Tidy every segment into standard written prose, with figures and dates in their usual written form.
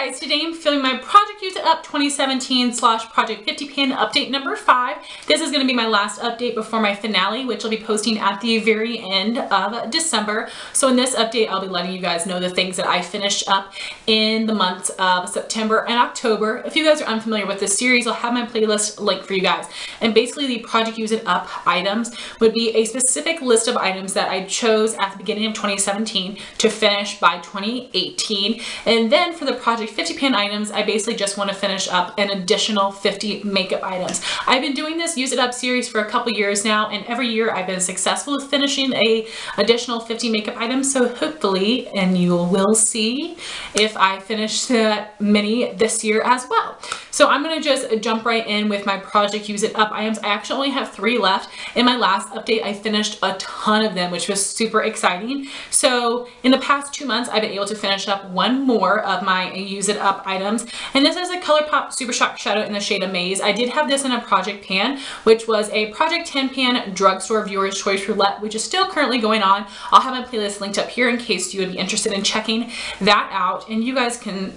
guys, today I'm filming my Project Use It Up 2017 / Project 50 Pan update number 5. This is going to be my last update before my finale, which I'll be posting at the very end of December. So in this update, I'll be letting you guys know the things that I finished up in the months of September and October. If you guys are unfamiliar with this series, I'll have my playlist link for you guys. And basically the Project Use It Up items would be a specific list of items that I chose at the beginning of 2017 to finish by 2018. And then for the Project 50 Pan items, I basically just want to finish up an additional 50 makeup items. I've been doing this Use It Up series for a couple years now, and every year I've been successful with finishing a additional 50 makeup items. So hopefully, and you will see if I finish that many this year as well. So I'm going to just jump right in with my Project Use It Up items. I actually only have 3 left. In my last update, I finished a ton of them, which was super exciting. So in the past 2 months, I've been able to finish up one more of my Use It Up items. And this is a ColourPop Super Shock Shadow in the shade Amaze. I did have this in a Project Pan, which was a Project 10 Pan Drugstore Viewer's Choice Roulette, which is still currently going on. I'll have my playlist linked up here in case you would be interested in checking that out. And you guys can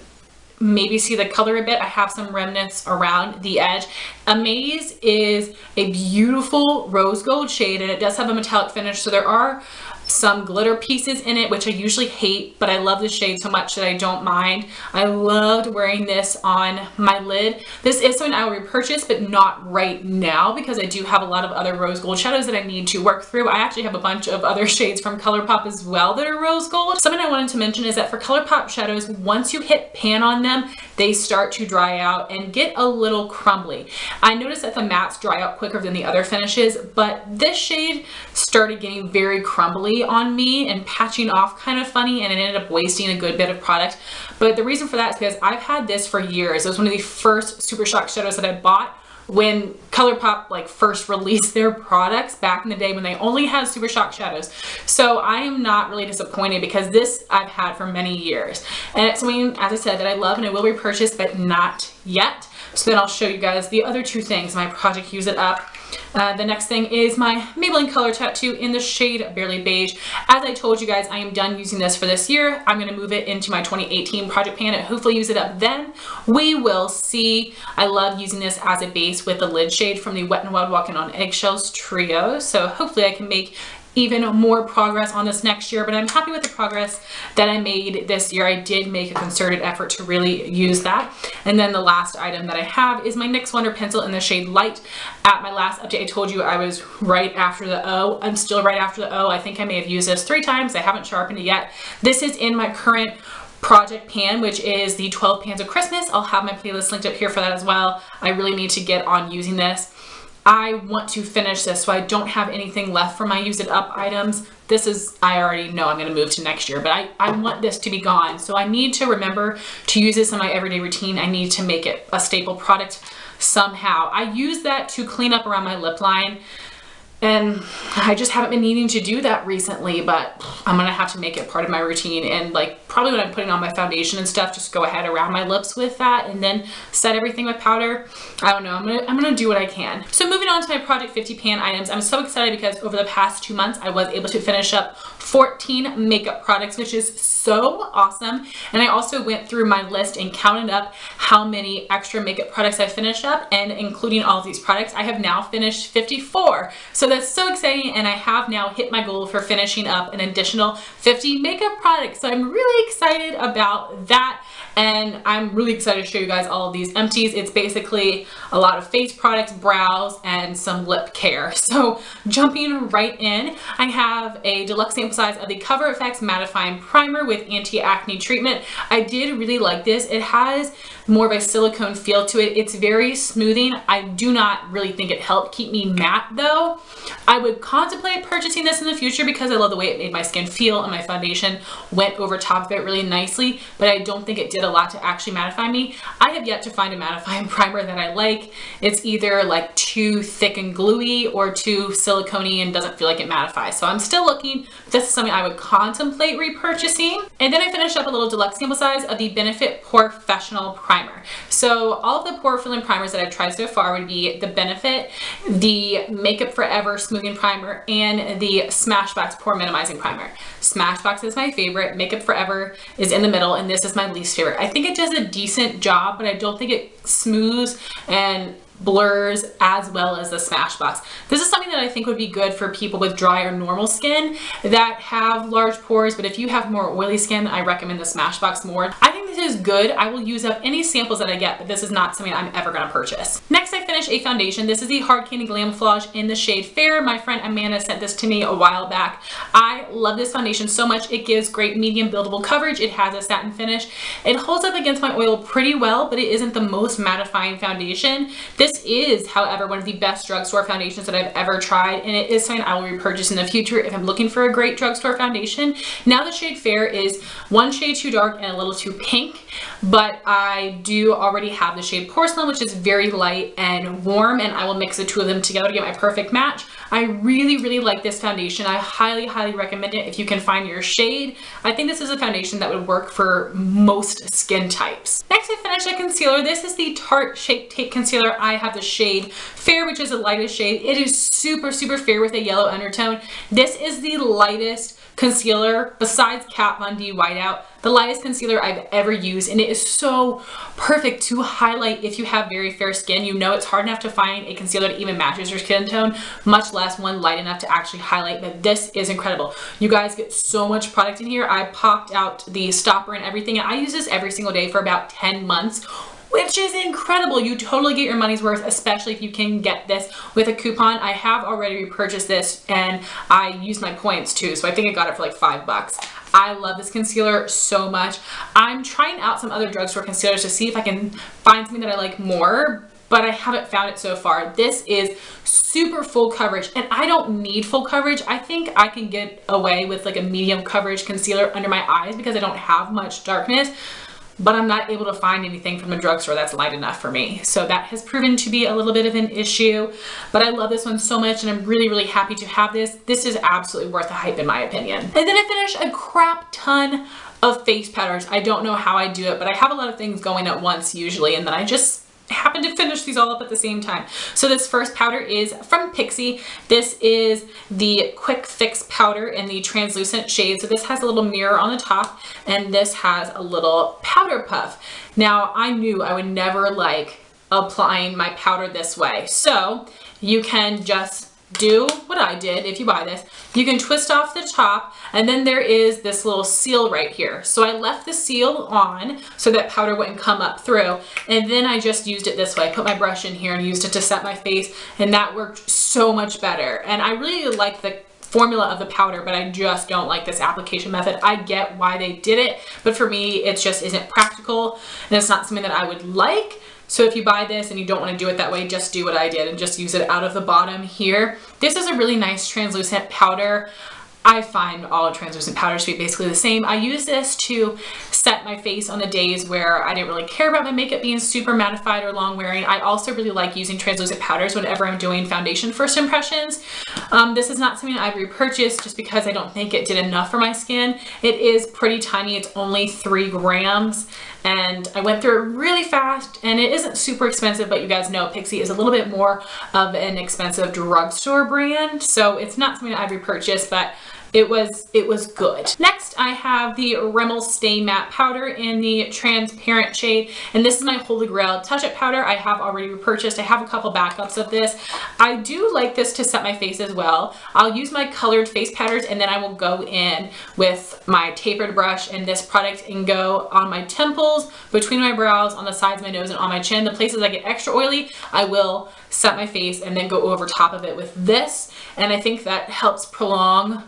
maybe see the color a bit. I have some remnants around the edge. Amaze is a beautiful rose gold shade, and it does have a metallic finish, so there are some glitter pieces in it, which I usually hate, but I love the shade so much that I don't mind. I loved wearing this on my lid. This is something I will repurchase, but not right now because I do have a lot of other rose gold shadows that I need to work through. I actually have a bunch of other shades from ColourPop as well that are rose gold. Something I wanted to mention is that for ColourPop shadows, once you hit pan on them, they start to dry out and get a little crumbly. I noticed that the mattes dry out quicker than the other finishes, but this shade started getting very crumbly on me and patching off kind of funny, and it ended up wasting a good bit of product. But the reason for that is because I've had this for years. It was one of the first Super Shock shadows that I bought when ColourPop first released their products back in the day when they only had Super Shock shadows. So I am not really disappointed because this I've had for many years. And it's something, as I said, that I love and I will repurchase, but not yet. So then I'll show you guys the other 2 things, my Project Use It Up. The next thing is my Maybelline Color Tattoo in the shade Barely Beige. As I told you guys, I am done using this for this year. I'm going to move it into my 2018 Project Pan and hopefully use it up then. We will see. I love using this as a base with the lid shade from the Wet n Wild Walking on Eggshells trio. So hopefully I can make even more progress on this next year, but I'm happy with the progress that I made this year. I did make a concerted effort to really use that. And then the last item that I have is my NYX Wonder Pencil in the shade Light. At my last update, I told you I was right after the O. I'm still right after the O. I think I may have used this 3 times. I haven't sharpened it yet. This is in my current Project Pan, which is the 12 Pans of Christmas. I'll have my playlist linked up here for that as well. I really need to get on using this. I want to finish this, so I don't have anything left for my Use It Up items. This is, I already know I'm going to move to next year, but I want this to be gone. So I need to remember to use this in my everyday routine. I need to make it a staple product somehow. I use that to clean up around my lip line, and I just haven't been needing to do that recently, but I'm going to have to make it part of my routine. And probably when I'm putting on my foundation and stuff, just go ahead around my lips with that and then set everything with powder. I don't know. I'm gonna do what I can. So moving on to my Project 50 Pan items, I'm so excited because over the past 2 months, I was able to finish up 14 makeup products, which is so awesome. And I also went through my list and counted up how many extra makeup products I finished up, and including all of these products, I have now finished 54. So that's so exciting, and I have now hit my goal for finishing up an additional 50 makeup products. So I'm really excited about that, and I'm really excited to show you guys all of these empties. It's basically a lot of face products, brows, and some lip care. So jumping right in, I have a deluxe sample size of the CoverFx Mattifying Primer with anti-acne treatment. I did really like this. It has more of a silicone feel to it. It's very smoothing. I do not really think it helped keep me matte though. I would contemplate purchasing this in the future because I love the way it made my skin feel, and my foundation went over top of it really nicely, but I don't think it did a lot to actually mattify me. I have yet to find a mattifying primer that I like. It's either too thick and gluey or too silicone-y and doesn't feel like it mattifies. So I'm still looking. This is something I would contemplate repurchasing. And then I finished up a little deluxe sample size of the Benefit Porefessional Primer. So all of the pore filling primers that I've tried so far would be the Benefit, the Makeup Forever Smoothing Primer, and the Smashbox Pore Minimizing Primer. Smashbox is my favorite, Makeup Forever is in the middle, and this is my least favorite. concealer. I think it does a decent job, but I don't think it smooths and blurs as well as the Smashbox. This is something that I think would be good for people with dry or normal skin that have large pores, but if you have more oily skin, I recommend the Smashbox more. I think this is good. I will use up any samples that I get, but this is not something I'm ever gonna purchase. Next, I finished a foundation. This is the Hard Candy Glamoflague in the shade Fair. My friend Amanda sent this to me a while back. I love this foundation so much. It gives great medium buildable coverage. It has a satin finish. It holds up against my oil pretty well, but it isn't the most mattifying foundation. This is, however, one of the best drugstore foundations that I've ever tried, and it is something I will repurchase in the future if I'm looking for a great drugstore foundation. Now the shade Fair is one shade too dark and a little too pink, but I do already have the shade Porcelain, which is very light and warm, and I will mix the two of them together to get my perfect match. I really, really like this foundation. I highly, highly recommend it if you can find your shade. I think this is a foundation that would work for most skin types. Next, I finished a concealer. This is the Tarte Shape Tape Concealer. I have the shade Fair, which is the lightest shade. It is super, super fair with a yellow undertone. This is the lightest concealer, besides Kat Von D Whiteout, the lightest concealer I've ever used, and it is so perfect to highlight if you have very fair skin. You know it's hard enough to find a concealer that even matches your skin tone, much less one light enough to actually highlight, but this is incredible. You guys get so much product in here. I popped out the stopper and everything, and I use this every single day for about 10 months. Which is incredible. You totally get your money's worth, especially if you can get this with a coupon. I have already repurchased this and I used my points too, so I think I got it for like $5. I love this concealer so much. I'm trying out some other drugstore concealers to see if I can find something that I like more, but I haven't found it so far. This is super full coverage, and I don't need full coverage. I think I can get away with like a medium coverage concealer under my eyes because I don't have much darkness, but I'm not able to find anything from a drugstore that's light enough for me. So that has proven to be a little bit of an issue, but I love this one so much, and I'm really, really happy to have this. This is absolutely worth the hype in my opinion. And then I finished a crap ton of face powders. I don't know how I do it, but I have a lot of things going at once usually, and then I just happen to finish these all up at the same time. So this first powder is from Pixi. This is the Quick Fix powder in the translucent shade. So this has a little mirror on the top, and this has a little powder puff. Now I knew I would never like applying my powder this way. So you can just do what I did. If you buy this, you can twist off the top, and then there is this little seal right here. So I left the seal on so that powder wouldn't come up through, and then I just used it this way. I put my brush in here and used it to set my face, and that worked so much better. And I really like the formula of the powder, but I just don't like this application method. I get why they did it, but for me it just isn't practical, and it's not something that I would like. So if you buy this and you don't want to do it that way, just do what I did and just use it out of the bottom here. This is a really nice translucent powder. I find all translucent powders to be basically the same. I use this to set my face on the days where I didn't really care about my makeup being super mattified or long wearing. I also really like using translucent powders whenever I'm doing foundation first impressions. This is not something I've repurchased just because I don't think it did enough for my skin. It is pretty tiny. It's only 3 grams. And I went through it really fast, and it isn't super expensive, but you guys know Pixi is a little bit more of an expensive drugstore brand, so it's not something that I've repurchased, but it was good. Next, I have the Rimmel Stay Matte Powder in the transparent shade, and this is my holy grail touch-up powder. I have already repurchased. I have a couple backups of this. I do like this to set my face as well. I'll use my colored face powders, and then I will go in with my tapered brush and this product and go on my temples, between my brows, on the sides of my nose, and on my chin. The places I get extra oily, I will set my face and then go over top of it with this, and I think that helps prolong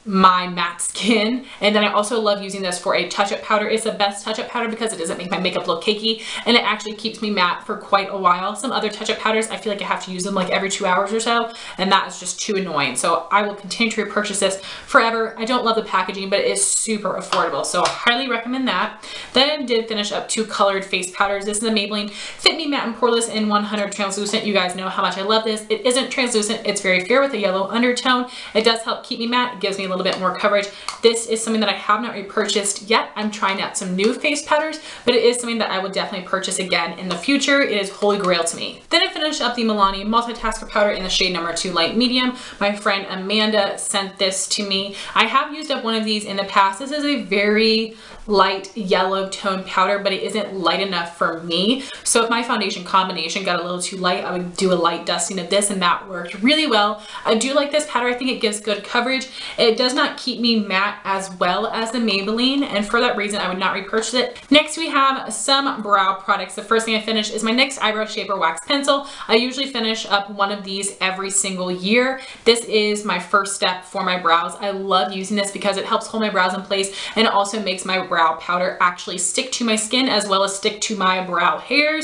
my matte skin. And then I also love using this for a touch-up powder. It's the best touch-up powder because it doesn't make my makeup look cakey, and it actually keeps me matte for quite a while. Some other touch-up powders, I feel like I have to use them like every 2 hours or so, and that is just too annoying. So I will continue to repurchase this forever. I don't love the packaging, but it is super affordable, so I highly recommend that. Then I did finish up 2 colored face powders. This is the Maybelline Fit Me Matte and Poreless in 100 Translucent. You guys know how much I love this. It isn't translucent. It's very fair with a yellow undertone. It does help keep me matte. It gives me little bit more coverage. This is something that I have not repurchased yet. I'm trying out some new face powders, but it is something that I will definitely purchase again in the future. It is holy grail to me. Then I finished up the Milani MultiTasker powder in the shade number 2 light medium. My friend Amanda sent this to me. I have used up one of these in the past. This is a very light yellow tone powder, but it isn't light enough for me. So if my foundation combination got a little too light, I would do a light dusting of this, and that worked really well. I do like this powder. I think it gives good coverage. It does not keep me matte as well as the Maybelline, and for that reason I would not repurchase it. Next we have some brow products. The first thing I finished is my NYX Eyebrow Shaper Wax Pencil. I usually finish up one of these every single year. This is my first step for my brows. I love using this because it helps hold my brows in place, and it also makes my brow powder actually stick to my skin as well as stick to my brow hairs.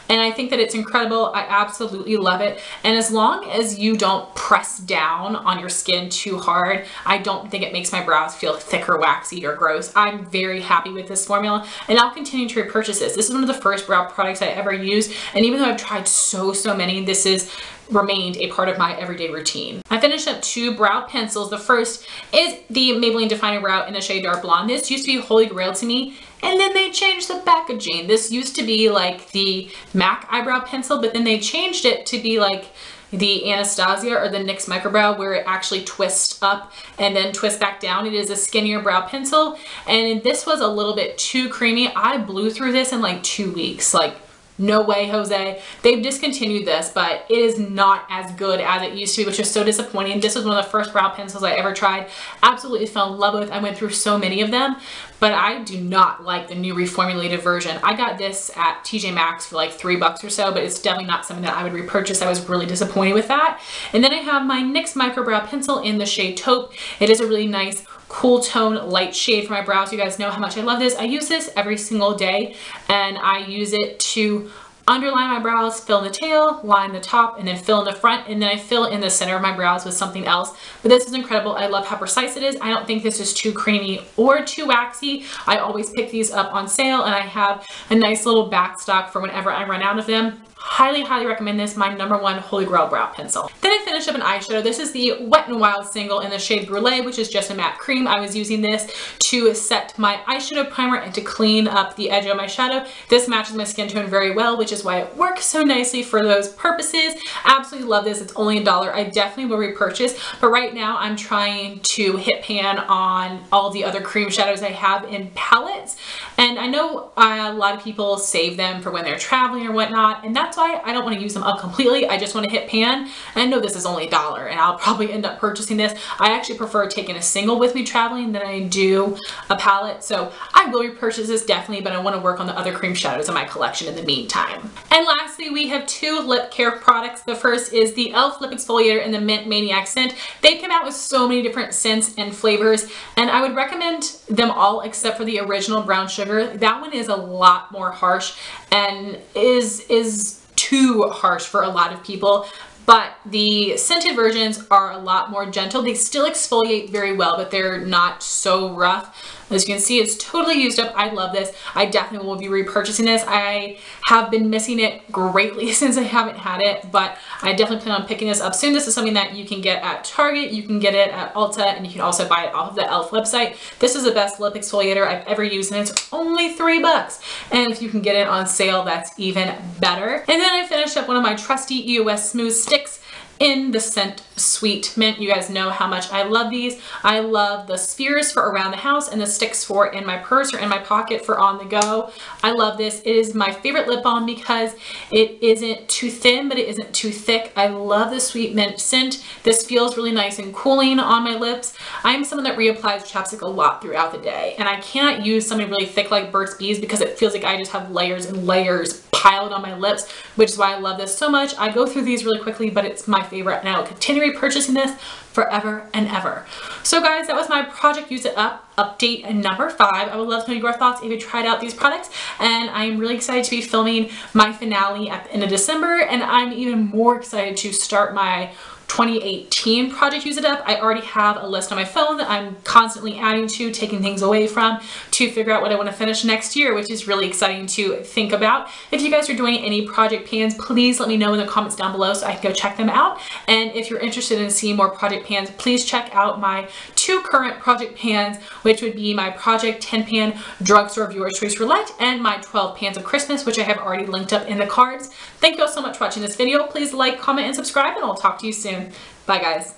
And I think that it's incredible. I absolutely love it. And as long as you don't press down on your skin too hard, I don't think it makes my brows feel thick or waxy or gross. I'm very happy with this formula, and I'll continue to repurchase this. This is one of the first brow products I ever used, and even though I've tried so many, this is remained a part of my everyday routine. I finished up 2 brow pencils. The first is the Maybelline Definer Brow in the shade Dark Blonde. This used to be holy grail to me, and then they changed the packaging. This used to be like the MAC eyebrow pencil, but then they changed it to be like the Anastasia or the NYX Microbrow, where it actually twists up and then twists back down. It is a skinnier brow pencil, and this was a little bit too creamy. I blew through this in like 2 weeks. Like, no way, Jose. They've discontinued this, but it is not as good as it used to be, which is so disappointing. This was one of the first brow pencils I ever tried. Absolutely fell in love with. I went through so many of them, but I do not like the new reformulated version. I got this at TJ Maxx for like $3 or so, but it's definitely not something that I would repurchase. I was really disappointed with that. And then I have my NYX Microbrow Pencil in the shade Taupe. It is a really nice cool tone light shade for my brows. You guys know how much I love this. I use this every single day, and I use it to underline my brows, fill in the tail, line the top, and then fill in the front, and then I fill in the center of my brows with something else. But this is incredible. I love how precise it is. I don't think this is too creamy or too waxy. I always pick these up on sale, and I have a nice little back stock for whenever I run out of them. Highly, highly recommend this. My #1 holy grail brow pencil. Then I finished up an eyeshadow. This is the Wet n Wild single in the shade Brulee, which is just a matte cream. I was using this to set my eyeshadow primer and to clean up the edge of my shadow. This matches my skin tone very well, which is why it works so nicely for those purposes. Absolutely love this. It's only $1. I definitely will repurchase, but right now I'm trying to hit pan on all the other cream shadows I have in palettes. And I know a lot of people save them for when they're traveling or whatnot, and that's why I don't want to use them up completely. I just want to hit pan. And I know this is only $1, and I'll probably end up purchasing this. I actually prefer taking a single with me traveling than I do a palette, so I will repurchase this definitely, but I want to work on the other cream shadows in my collection in the meantime. And lastly, we have 2 lip care products. The first is the e.l.f. Lip Exfoliator in the Mint Maniac scent. They've come out with so many different scents and flavors, and I would recommend them all except for the original brown sugar. That one is a lot more harsh and is too harsh for a lot of people, but the scented versions are a lot more gentle. They still exfoliate very well, but they're not so rough. As you can see, it's totally used up. I love this. I definitely will be repurchasing this. I have been missing it greatly since I haven't had it, but I definitely plan on picking this up soon. This is something that you can get at Target, you can get it at Ulta, and you can also buy it off of the e.l.f. website. This is the best lip exfoliator I've ever used, and it's only $3. And if you can get it on sale, that's even better. And then I finished up one of my trusty EOS Smooth Sticks in the scent Sweet Mint. You guys know how much I love these. I love the spheres for around the house and the sticks for in my purse or in my pocket for on the go. I love this. It is my favorite lip balm because it isn't too thin, but it isn't too thick. I love the Sweet Mint scent. This feels really nice and cooling on my lips. I'm someone that reapplies chapstick a lot throughout the day, and I cannot use something really thick like Burt's Bees because it feels like I just have layers and layers piled on my lips, which is why I love this so much. I go through these really quickly, but it's my favorite, and I will continue repurchasing this forever and ever. So guys, that was my Project Use It Up update number 5. I would love to know your thoughts if you tried out these products, and I am really excited to be filming my finale at the end of December, and I'm even more excited to start my 2018 project use it up. I already have a list on my phone that I'm constantly adding to, taking things away from, to figure out what I want to finish next year, which is really exciting to think about. If you guys are doing any project pans, please let me know in the comments down below so I can go check them out. And if you're interested in seeing more project pans, please check out my 2 current project pans, which would be my Project 10 Pan Drugstore Viewer's Choice Roulette and my 12 Pans of Christmas, which I have already linked up in the cards. Thank you all so much for watching this video. Please like, comment, and subscribe, and I'll talk to you soon. Bye, guys.